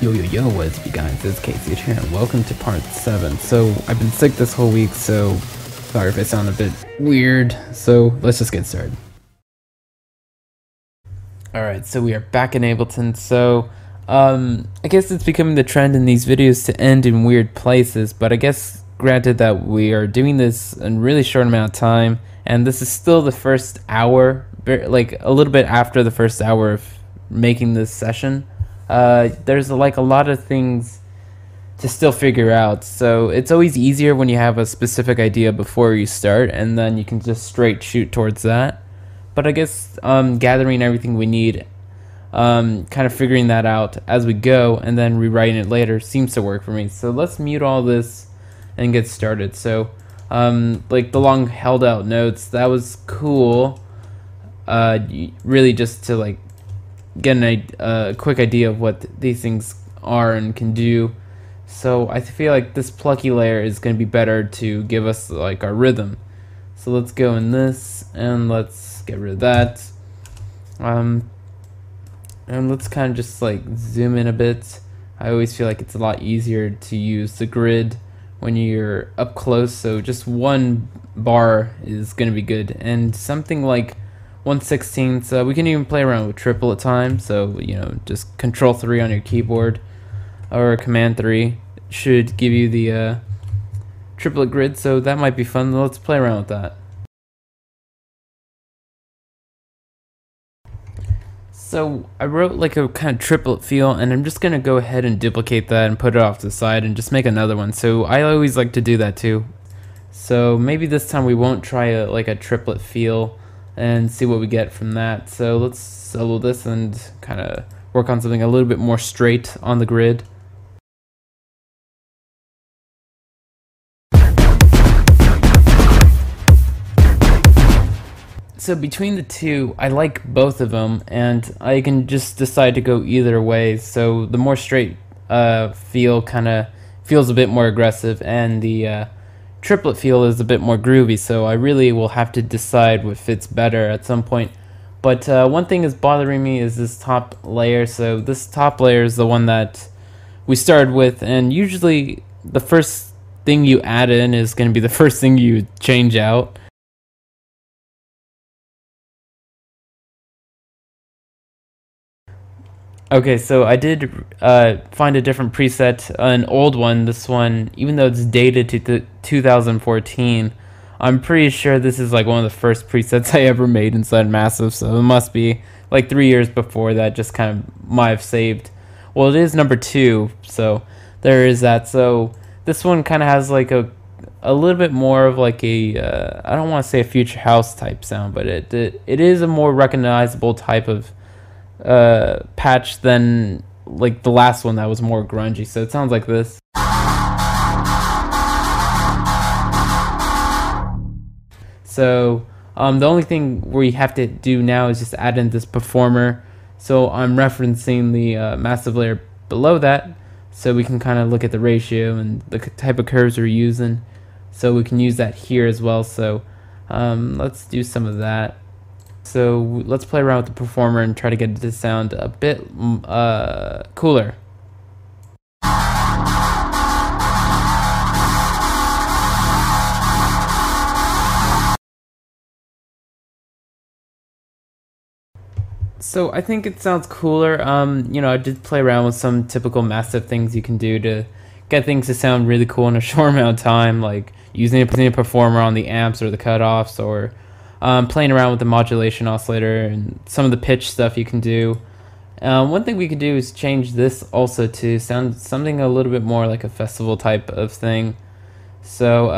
Yo, what's up you guys, it's Casey here and welcome to part 7. So I've been sick this whole week, so sorry if I sound a bit weird, so let's just get started. Alright, so we are back in Ableton. So I guess it's becoming the trend in these videos to end in weird places, but I guess granted that we are doing this in a really short amount of time, and this is still the first hour, like a little bit after the first hour of making this session. There's like a lot of things to still figure out, so it's always easier when you have a specific idea before you start, and then you can just straight shoot towards that. But I guess gathering everything we need, kind of figuring that out as we go, and then rewriting it later seems to work for me. So let's mute all this and get started. So like the long held out notes, that was cool. Really just to like get a quick idea of what these things are and can do. So I feel like this plucky layer is going to be better to give us like our rhythm. So let's go in this and let's get rid of that. And let's kind of just like zoom in a bit. I always feel like it's a lot easier to use the grid when you're up close, so just one bar is going to be good, and something like 1/16. So we can even play around with triple at times, so you know, just Control 3 on your keyboard or Command 3 should give you the triplet grid, so that might be fun. Let's play around with that. So I wrote like a kind of triplet feel, and I'm just gonna go ahead and duplicate that and put it off to the side and just make another one. So I always like to do that too. So maybe this time we won't try like a triplet feel and see what we get from that. So let's solo this and kind of work on something a little bit more straight on the grid. So between the two, I like both of them, and I can just decide to go either way. So the more straight feel kind of feels a bit more aggressive, and the triplet feel is a bit more groovy, so I really will have to decide what fits better at some point. But one thing is bothering me is this top layer. So this top layer is the one that we started with, and usually the first thing you add in is going to be the first thing you change out. Okay, so I did find a different preset, an old one. This one, even though it's dated to 2014, I'm pretty sure this is like one of the first presets I ever made inside Massive, so it must be like 3 years before that, just kind of might have saved. Well, it is number 2, so there is that. So this one kind of has like a little bit more of like a, I don't want to say a future house type sound, but it is a more recognizable type of patch than like the last one that was more grungy. So it sounds like this. So the only thing we have to do now is just add in this performer. So I'm referencing the massive layer below that, so we can kind of look at the ratio and the type of curves we're using, so we can use that here as well. So let's do some of that. So let's play around with the performer and try to get it to sound a bit cooler. So I think it sounds cooler. You know, I did play around with some typical Massive things you can do to get things to sound really cool in a short amount of time, like using a performer on the amps or the cutoffs, or playing around with the modulation oscillator and some of the pitch stuff you can do. One thing we could do is change this also to sound something a little bit more like a festival type of thing. So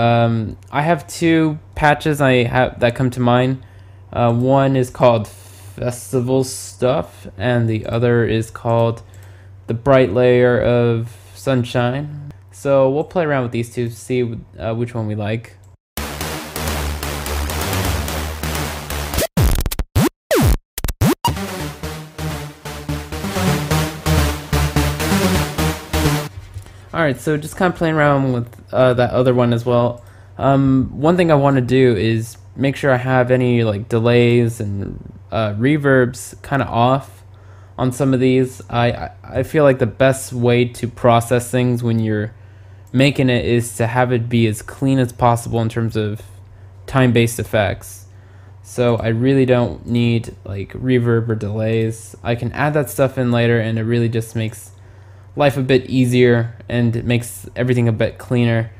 I have 2 patches that come to mind. One is called Festival Stuff, and the other is called the Bright Layer of Sunshine. So we'll play around with these two to see which one we like. Alright, so just kind of playing around with that other one as well. One thing I want to do is make sure I have any like delays and reverbs kind of off on some of these. I feel like the best way to process things when you're making it is to have it be as clean as possible in terms of time-based effects. So I really don't need like reverb or delays. I can add that stuff in later, and it really just makes life a bit easier and it makes everything a bit cleaner.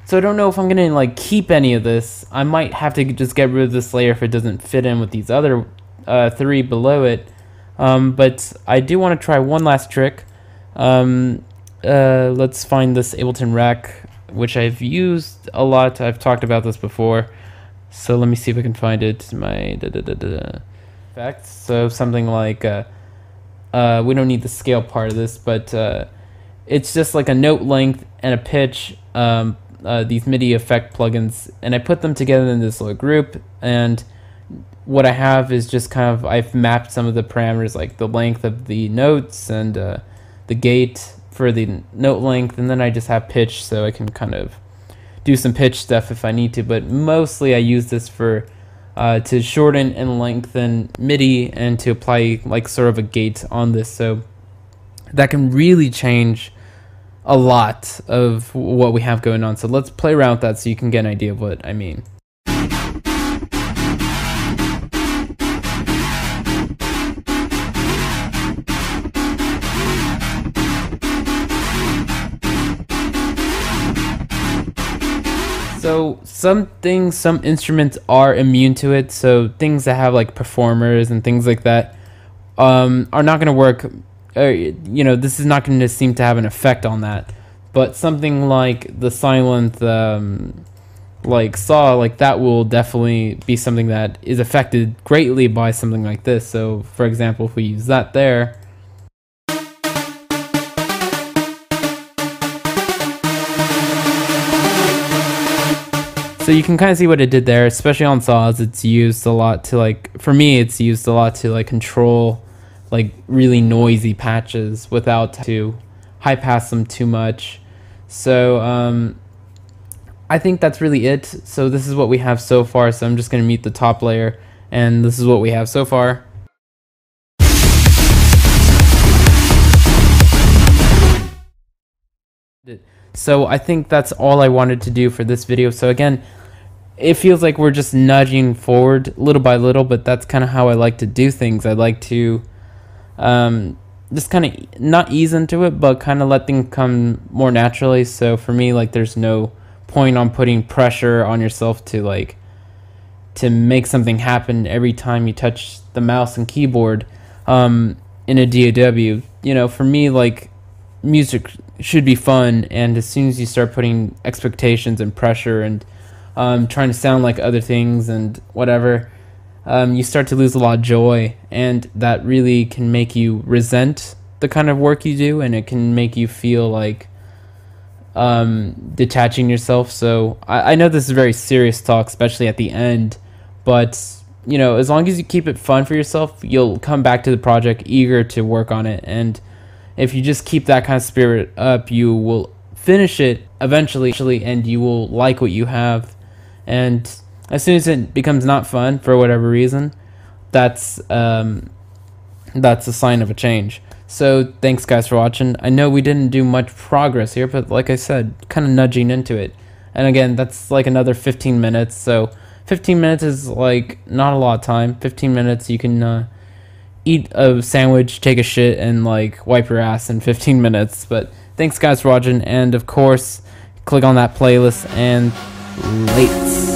So I don't know if I'm gonna like keep any of this. I might have to just get rid of this layer if it doesn't fit in with these other 3 below it. But I do want to try one last trick. Let's find this Ableton Rec, which I've used a lot. I've talked about this before. So let me see if I can find it. My effects. So something like we don't need the scale part of this, but it's just like a note length and a pitch. These MIDI effect plugins, and I put them together in this little group, and what I have is just kind of, I've mapped some of the parameters like the length of the notes and the gate for the note length, and then I just have pitch so I can kind of do some pitch stuff if I need to, but mostly I use this for to shorten and lengthen MIDI and to apply like sort of a gate on this, so that can really change a lot of what we have going on. So let's play around with that so you can get an idea of what I mean. So some instruments are immune to it, so things that have like performers and things like that are not going to work. You know, this is not going to seem to have an effect on that, but something like the silent like saw, like that will definitely be something that is affected greatly by something like this. So for example, if we use that there, so you can kind of see what it did there, especially on saws. It's used a lot to like, for me it's used a lot to like control like really noisy patches without to high pass them too much. So I think that's really it. So this is what we have so far. So I'm just going to mute the top layer, and this is what we have so far. So I think that's all I wanted to do for this video. So again, it feels like we're just nudging forward little by little, but that's kind of how I like to do things. I like to just kind of not ease into it, but kind of let things come more naturally. So for me, like, there's no point on putting pressure on yourself to like to make something happen every time you touch the mouse and keyboard in a DAW. You know, for me, like, music should be fun, and as soon as you start putting expectations and pressure and trying to sound like other things and whatever, you start to lose a lot of joy, and that really can make you resent the kind of work you do, and it can make you feel like detaching yourself. So I know this is very serious talk, especially at the end, but you know, as long as you keep it fun for yourself, you'll come back to the project eager to work on it. And if you just keep that kind of spirit up, you will finish it eventually, and you will like what you have. And as soon as it becomes not fun for whatever reason, that's a sign of a change. So thanks guys for watching. I know we didn't do much progress here, but like I said, kind of nudging into it. And again, that's like another 15 minutes. So 15 minutes is like not a lot of time. 15 minutes, you can eat a sandwich, take a shit, and like wipe your ass in 15 minutes. But thanks guys for watching, and of course, click on that playlist, and late.